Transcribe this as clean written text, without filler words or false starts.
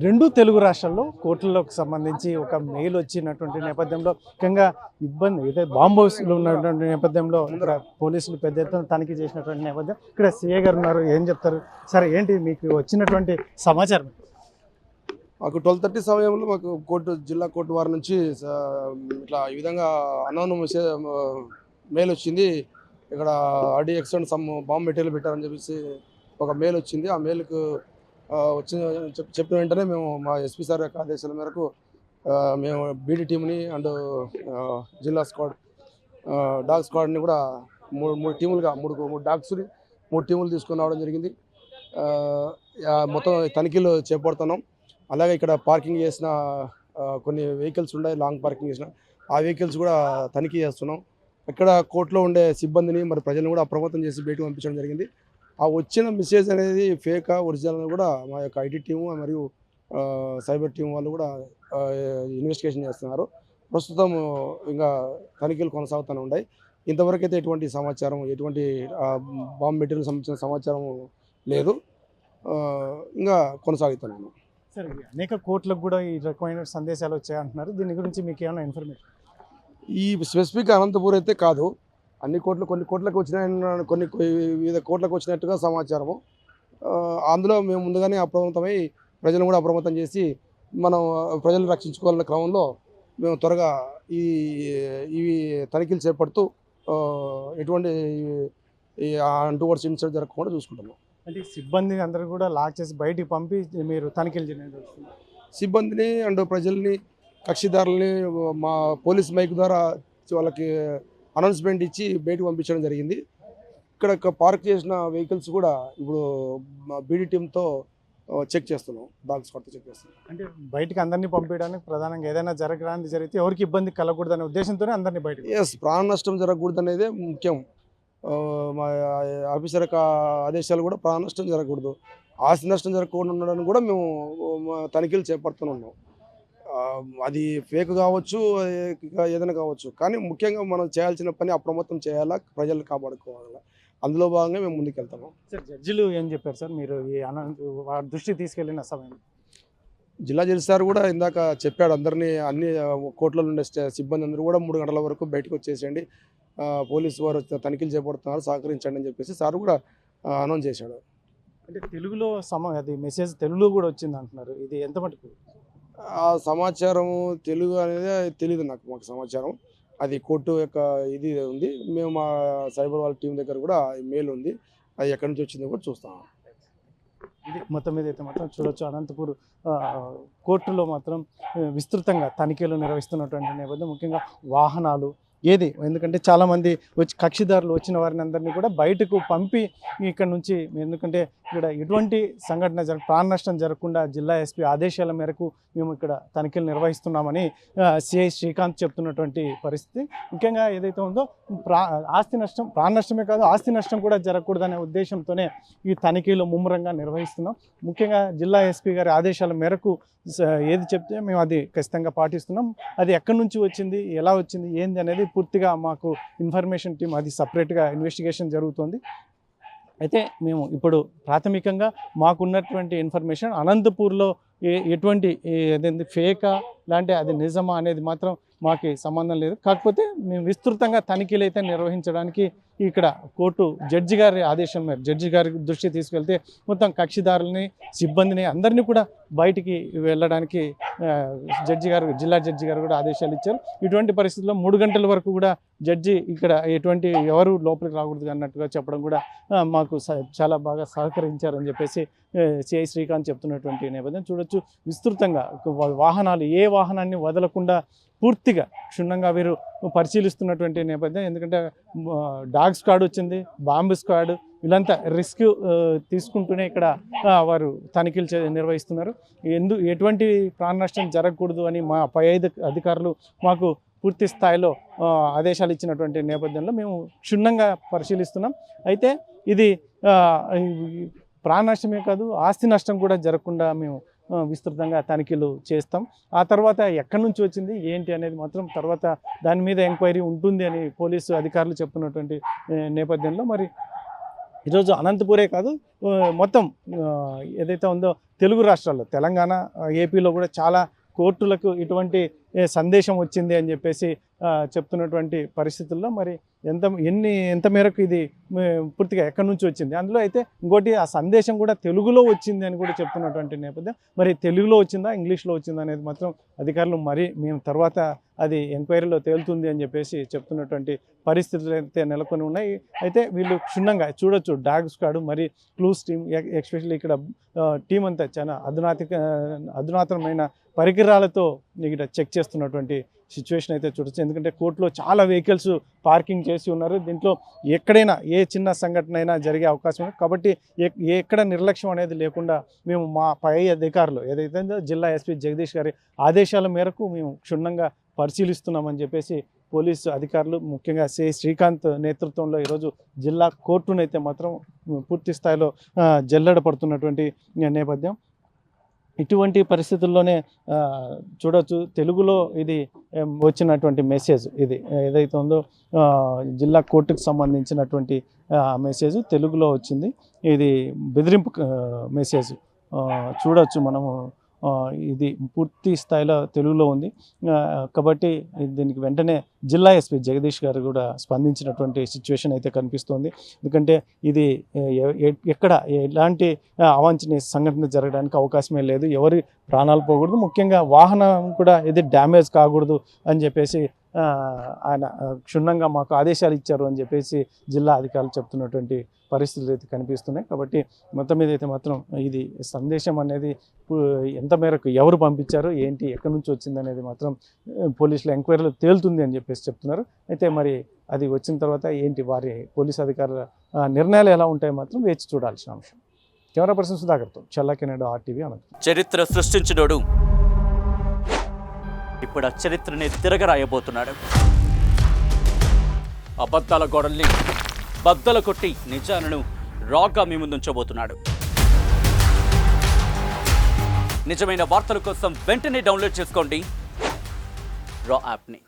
రెండు తెలుగు రాష్ట్రాల్లో కోర్టులకు సంబంధించి ఒక మెయిల్ వచ్చినటువంటి నేపథ్యంలో ముఖ్యంగా ఇబ్బంది అయితే బాంబ్ హౌస్లో ఉన్నటువంటి నేపథ్యంలో ఇక్కడ పోలీసులు పెద్ద ఎత్తున తనిఖీ చేసినటువంటి నేపథ్యం ఇక్కడ సిఐ గారు ఉన్నారు. ఏం చెప్తారు సరే, ఏంటి మీకు వచ్చినటువంటి సమాచారం? మాకు 12:30 సమయంలో మాకు జిల్లా కోర్టు వారి నుంచి ఇట్లా ఈ విధంగా అన్నోన్ మెయిల్ వచ్చింది. ఇక్కడ RDX and some bomb material పెట్టారని చెప్పేసి ఒక మెయిల్ వచ్చింది. ఆ మెయిల్కు చెప్పిన వెంటనే మేము మా ఎస్పీ సార్ యొక్క ఆదేశాల మేరకు మేము బీడీ టీంని అండ్ జిల్లా స్క్వాడ్ డాగ్ స్క్వాడ్ని కూడా మూడు టీములుగా మూడు డాగ్స్ని 3 టీములు తీసుకొని రావడం జరిగింది. మొత్తం తనిఖీలు చేపడుతున్నాం. అలాగే ఇక్కడ పార్కింగ్ చేసిన కొన్ని వెహికల్స్ ఉన్నాయి, లాంగ్ పార్కింగ్ చేసిన ఆ వెహికల్స్ కూడా తనిఖీ చేస్తున్నాం. ఇక్కడ కోర్టులో ఉండే సిబ్బందిని మరి ప్రజలను కూడా అప్రమత్తం చేసి బయటకు పంపించడం జరిగింది. ఆ వచ్చిన మెసేజ్ అనేది ఫేకా ఒరిజినల్ అని కూడా మా యొక్క ఐటీ టీము మరియు సైబర్ టీం వాళ్ళు కూడా ఇన్వెస్టిగేషన్ చేస్తున్నారు. ప్రస్తుతం ఇంకా తనిఖీలు కొనసాగుతూనే ఉన్నాయి. ఇంతవరకు అయితే ఎటువంటి సమాచారం, ఎటువంటి బాంబ్ మెటీరియల్ సంబంధించిన సమాచారం లేదు. ఇంకా కొనసాగుతున్నాను. సరే, అనేక కోర్టులకు కూడా ఈ రకమైన సందేశాలు వచ్చాయంటున్నారు. దీని గురించి మీకు ఏమైనా ఇన్ఫర్మేషన్? ఈ స్పెసిఫిక్ అనంతపూర్ అయితే కాదు, అన్ని కోర్టులు కొన్ని కోట్లకు వచ్చిన కొన్ని వివిధ కోట్లకు వచ్చినట్టుగా సమాచారము. అందులో మేము ముందుగానే అప్రమత్తమై ప్రజలను కూడా అప్రమత్తం చేసి మనం ప్రజలను రక్షించుకోవాలన్న క్రమంలో మేము త్వరగా ఇవి తనిఖీలు చేపడుతూ ఎటువంటి అంటువర్డ్స్ ఇన్సిడెంట్ జరగకుండా చూసుకుంటున్నాం. అంటే సిబ్బంది అందరూ కూడా లాక్ చేసి బయటికి పంపి మీరు తనిఖీలు చేయడం? సిబ్బందిని అండ్ ప్రజల్ని, కక్షిదారులని మా పోలీస్ మైక్ ద్వారా వాళ్ళకి అనౌన్స్మెంట్ ఇచ్చి బయటకు పంపించడం జరిగింది. ఇక్కడ పార్క్ చేసిన వెహికల్స్ కూడా ఇప్పుడు బీడీ టీంతో చెక్ చేస్తున్నాం, డాగ్ స్క్వాడ్తో చెక్ చేస్తున్నాం. అంటే బయటకు అందరినీ పంపించడానికి ప్రధానంగా ఏదైనా జరగడానికి జరిగితే ఎవరికి ఇబ్బంది కలగకూడదనే ఉద్దేశంతోనే అందరినీ బయటకు. ప్రాణ నష్టం జరగకూడదు అనేదే ముఖ్యం. మా ఆఫీసర్ యొక్క ఆదేశాలు కూడా ప్రాణ నష్టం జరగకూడదు, ఆస్తి నష్టం జరగకుండా ఉండడానికి కూడా మేము తనిఖీలు చేపడుతున్నాం. అది ఫేక్ కావచ్చు, ఏదైనా కావచ్చు, కానీ ముఖ్యంగా మనం చేయాల్సిన పని అప్రమత్తం చేయాలా, ప్రజలను కాపాడుకోవాలా. అందులో భాగంగా మేము ముందుకెళ్తాము. సార్, జడ్జిలు ఏం చెప్పారు సార్ మీరు ఈ వారి దృష్టికి తీసుకెళ్లిన సమయం? జిల్లా జడ్జి సార్ కూడా ఇందాక చెప్పాడు, అందరినీ అన్ని కోర్టులలో ఉండే సిబ్బంది అందరూ కూడా 3 గంటల వరకు బయటకు వచ్చేసేయండి, పోలీసు వారు తనిఖీలు చేపడుతున్నారు, సహకరించండి అని చెప్పేసి సార్ కూడా అనౌన్స్ చేశాడు. అంటే తెలుగులో అది మెసేజ్ తెలుగులో కూడా వచ్చింది అంటున్నారు, ఇది ఎంత మటుకు? ఆ సమాచారం తెలుగు అనేది తెలియదు మాకు సమాచారం. అది కోర్టు యొక్క ఇది ఉంది. మేము మా సైబర్ వాళ్ళ టీం దగ్గర కూడా మెయిల్ ఉంది, అది ఎక్కడి నుంచి వచ్చిందో కూడా చూస్తాం. ఇది మొత్తం మీద అయితే మాత్రం చూడొచ్చు, అనంతపూర్ కోర్టులో మాత్రం విస్తృతంగా తనిఖీలు నిర్వహిస్తున్నటువంటి నేపథ్యం. ముఖ్యంగా వాహనాలు ఎందుకంటే చాలామంది కక్షిదారులు వచ్చిన వారిని అందరినీ కూడా బయటకు పంపి ఇక్కడ నుంచి, ఎందుకంటే ఇక్కడ ఎటువంటి సంఘటన ప్రాణ నష్టం జరగకుండా జిల్లా ఎస్పీ ఆదేశాల మేరకు మేము ఇక్కడ తనిఖీలు నిర్వహిస్తున్నామని సిఐ శ్రీకాంత్ చెప్తున్నటువంటి పరిస్థితి. ముఖ్యంగా ఏదైతే ఉందో ఆస్తి నష్టం, ప్రాణ నష్టమే కాదు ఆస్తి నష్టం కూడా జరగకూడదనే ఉద్దేశంతోనే ఈ తనిఖీలు ముమ్మరంగా నిర్వహిస్తున్నాం. ముఖ్యంగా జిల్లా ఎస్పీ గారి ఆదేశాల మేరకు ఏది చెప్తే మేము అది ఖచ్చితంగా పాటిస్తున్నాం. అది ఎక్కడి నుంచి వచ్చింది, ఎలా వచ్చింది, ఏంది అనేది పూర్తిగా మాకు ఇన్ఫర్మేషన్ టీం అది సపరేట్గా ఇన్వెస్టిగేషన్ జరుగుతుంది. అయితే మేము ఇప్పుడు ప్రాథమికంగా మాకున్నటువంటి ఇన్ఫర్మేషన్ అనంతపూర్లో ఎటువంటి ఫేకా లాంటి అది నిజమా అనేది మాత్రం మాకు సంబంధం లేదు. కాకపోతే మేము విస్తృతంగా తనిఖీలు అయితే నిర్వహించడానికి ఇక్కడ కోర్టు జడ్జి గారి ఆదేశం మేరకు జడ్జి గారి దృష్టి తీసుకెళ్తే మొత్తం కక్షిదారులని, సిబ్బందిని అందరినీ కూడా బయటికి వెళ్ళడానికి జిల్లా జడ్జి గారు కూడా ఆదేశాలు ఇచ్చారు. ఇటువంటి పరిస్థితుల్లో 3 గంటల వరకు కూడా జడ్జి ఇక్కడ ఎవరు లోపలికి రాకూడదు అన్నట్టుగా చెప్పడం కూడా మాకు చాలా బాగా సహకరించారని చెప్పేసి సిఐ శ్రీకాంత్ చెప్తున్నటువంటి నేపథ్యం చూడొచ్చు. విస్తృతంగా వాహనాలు ఏ వాహనాన్ని వదలకుండా పూర్తిగా క్షుణ్ణంగా వీరు పరిశీలిస్తున్నటువంటి నేపథ్యం. ఎందుకంటే డాగ్ స్క్వాడ్ వచ్చింది, బాంబు స్క్వాడ్, వీళ్ళంతా రిస్క్ తీసుకుంటూనే ఇక్కడ వారు తనిఖీలు నిర్వహిస్తున్నారు. ఎటువంటి ప్రాణ నష్టం జరగకూడదు అని మా పై అధికారులు మాకు పూర్తి స్థాయిలో ఆదేశాలు ఇచ్చినటువంటి నేపథ్యంలో మేము క్షుణ్ణంగా పరిశీలిస్తున్నాం. అయితే ఇది ప్రాణ నష్టమే కాదు ఆస్తి నష్టం కూడా జరగకుండా మేము విస్తృతంగా తనిఖీలు చేస్తాం. ఆ తర్వాత ఎక్కడి నుంచి వచ్చింది ఏంటి అనేది మాత్రం తర్వాత దాని మీద ఎంక్వైరీ ఉంటుంది అని పోలీసు అధికారులు చెప్తున్నటువంటి నేపథ్యంలో మరి ఈరోజు అనంతపూరే కాదు మొత్తం ఏదైతే ఉందో తెలుగు రాష్ట్రాల్లో తెలంగాణ ఏపీలో కూడా చాలా కోర్టులకు ఇటువంటి సందేశం వచ్చింది అని చెప్పేసి చెప్తున్నటువంటి పరిస్థితుల్లో మరి ఎంత మేరకు ఇది పూర్తిగా ఎక్కడి నుంచి వచ్చింది, అందులో అయితే ఇంకోటి ఆ సందేశం కూడా తెలుగులో వచ్చింది అని కూడా చెప్తున్నటువంటి నేపథ్యం. మరి తెలుగులో వచ్చిందా ఇంగ్లీష్లో వచ్చిందా అనేది మాత్రం అధికారులు మరి మేము తర్వాత అది ఎంక్వైరీలో తేలుతుంది అని చెప్పేసి చెప్తున్నటువంటి పరిస్థితులు అయితే నెలకొని ఉన్నాయి. అయితే వీళ్ళు క్షుణ్ణంగా చూడొచ్చు, డాగ్ స్క్వాడ్ మరి క్లూస్ టీమ్ ఎస్పెషల్లీ ఇక్కడ టీం అంతా చాలా అధునాతనమైన పరికరాలతో ఇక్కడ చెక్ చేస్తున్నటువంటి సిచ్యువేషన్ అయితే చూడొచ్చు. ఎందుకంటే కోర్టులో చాలా వెహికల్స్ పార్కింగ్ చేసి ఉన్నారు. దీంట్లో ఎక్కడైనా ఏ చిన్న సంఘటన అయినా జరిగే అవకాశం ఉంది. కాబట్టి ఎక్కడ నిర్లక్ష్యం అనేది లేకుండా మేము మా పై అధికారులు ఏదైతే జిల్లా ఎస్పీ జగదీష్ గారి ఆదేశాల మేరకు మేము క్షుణ్ణంగా పరిశీలిస్తున్నామని చెప్పేసి పోలీసు అధికారులు ముఖ్యంగా శ్రీకాంత్ నేతృత్వంలో ఈరోజు జిల్లా కోర్టునైతే మాత్రం పూర్తి స్థాయిలో జల్లెడ పడుతున్నటువంటి నేపథ్యం. ఇటువంటి పరిస్థితుల్లోనే చూడవచ్చు తెలుగులో ఇది వచ్చినటువంటి మెసేజ్, ఇది ఏదైతే ఉందో జిల్లా కోర్టుకు సంబంధించినటువంటి మెసేజ్ తెలుగులో వచ్చింది. ఇది బెదిరింపు మెసేజ్ చూడవచ్చు మనము, ఇది పూర్తి స్థాయిలో తెలుగులో ఉంది. కాబట్టి దీనికి వెంటనే జిల్లా ఎస్పీ జగదీష్ గారు కూడా స్పందించినటువంటి సిచ్యువేషన్ అయితే కనిపిస్తోంది. ఎందుకంటే ఇది ఎక్కడ ఎలాంటి అవాంఛనీయ సంఘటన జరగడానికి అవకాశమే లేదు, ఎవరి ప్రాణాలు పోకూడదు, ముఖ్యంగా వాహనం కూడా ఇది డ్యామేజ్ కాకూడదు అని చెప్పేసి ఆయన క్షుణ్ణంగా మాకు ఆదేశాలు ఇచ్చారు అని చెప్పేసి జిల్లా అధికారులు చెప్తున్నటువంటి పరిస్థితులు అయితే కనిపిస్తున్నాయి. కాబట్టి మొత్తం మీద అయితే మాత్రం ఇది సందేశం అనేది ఎంత మేరకు ఎవరు పంపించారు, ఏంటి, ఎక్కడి నుంచి వచ్చింది అనేది మాత్రం పోలీసుల ఎంక్వైరీలో తేలుతుంది అని చెప్పేసి చెప్తున్నారు. అయితే మరి అది వచ్చిన తర్వాత ఏంటి వారి పోలీసు అధికారుల నిర్ణయాలు ఎలా ఉంటాయో మాత్రం వేచి చూడాల్సిన అంశం. కెమెరా పర్సన్ సుధాకర్తో చల్లకెనాడు RTV అనంతపురం. చరిత్ర సృష్టించినోడు ఇప్పుడు ఆ చరిత్రని తిరగరాయబోతున్నాడు. అబద్ధాల గోడల్ని బద్దలు కొట్టి నిజాలను రాగా మీ ముందుంచబోతున్నాడు. నిజమైన వార్తల కోసం వెంటనే డౌన్లోడ్ చేసుకోండి రా యాప్ని.